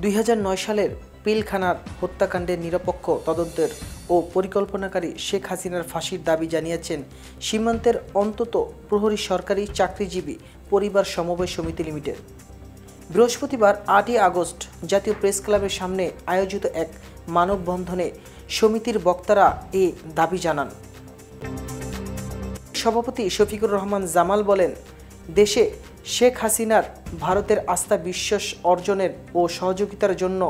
2009 সালের পিলখানার হত্যাকাণ্ডের নিরপেক্ষ তদন্তের ও পরিকল্পনাকারী শেখ হাসিনার ফাঁসির দাবি জানিয়েছেন সীমান্তের অন্তত প্রহরী সরকারি চাকরিজীবী পরিবার সমবায় সমিতি লিমিটেড। বৃহস্পতিবার 8 আগস্ট জাতীয় প্রেস ক্লাবের সামনে আয়োজিত এক মানববন্ধনে সমিতির বক্তারা এই দাবি জানান। সভাপতি শফিকুর রহমান জামাল বলেন, দেশে শেখ হাসিনার ভারতের আস্থা বিশ্বাস অর্জনের ও সহযোগিতার জন্য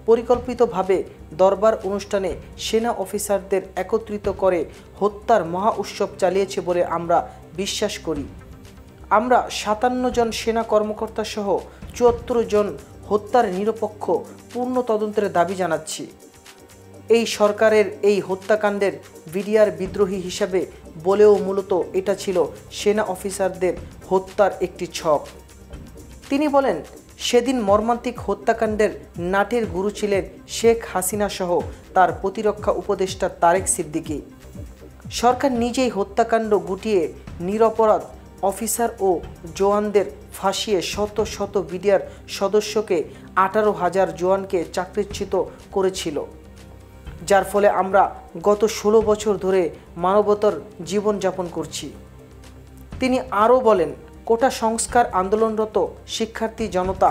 পরিকল্পিতভাবে দরবার অনুষ্ঠানে সেনা অফিসারদের একত্রিত করে হত্যার মহা উৎসব চালিয়েছে বলে আমরা বিশ্বাস করি। আমরা 57 জন সেনা কর্মকর্তা সহ 74 জন হত্যার নিরপেক্ষ পূর্ণ তদন্তের দাবি জানাচ্ছি। এই সরকারের এই হত্যাকাণ্ডের বিডিআর বিদ্রোহী হিসাবে বলেও মূলত এটা ছিল সেনা অফিসারদের হত্যার একটি ছক। তিনি বলেন, সেদিন মর্মান্তিক হত্যাকাণ্ডের নাটের গুরু ছিলেন শেখ হাসিনা সহ তার প্রতিরক্ষা উপদেষ্টা তারেক সিদ্দিকী। সরকার নিজেই হত্যাকাণ্ড গুটিয়ে নিরপরাধ অফিসার ও জওয়ানদের ফাঁসিয়ে শত শত বিডিআর সদস্যকে 18,000 জওয়ানকে চাকরিচ্যুত করেছিল, যার ফলে আমরা গত 16 বছর ধরে মানবতার জীবনযাপন করছি। তিনি আরও বলেন, কোটা সংস্কার আন্দোলনরত শিক্ষার্থী জনতা,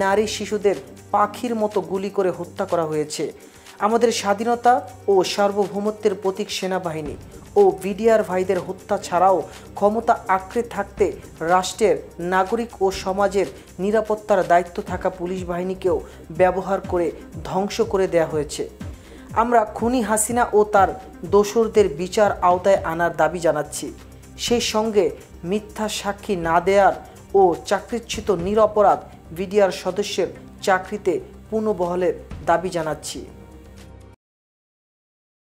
নারী শিশুদের পাখির মতো গুলি করে হত্যা করা হয়েছে। আমাদের স্বাধীনতা ও সার্বভৌমত্বের প্রতীক সেনাবাহিনী ও বিডিআর ভাইদের হত্যা ছাড়াও ক্ষমতা আঁকড়ে থাকতে রাষ্ট্রের নাগরিক ও সমাজের নিরাপত্তার দায়িত্ব থাকা পুলিশ বাহিনীকেও ব্যবহার করে ধ্বংস করে দেয়া হয়েছে। আমরা খুনি হাসিনা ও তার দোসরদের বিচার আওতায় আনার দাবি জানাচ্ছি। সেই সঙ্গে মিথ্যা সাক্ষী না দেওয়ার ও চাকরিচ্যুত নিরপরাধ বিডিআর সদস্যের চাকরিতে পুনর্বহালের দাবি জানাচ্ছি।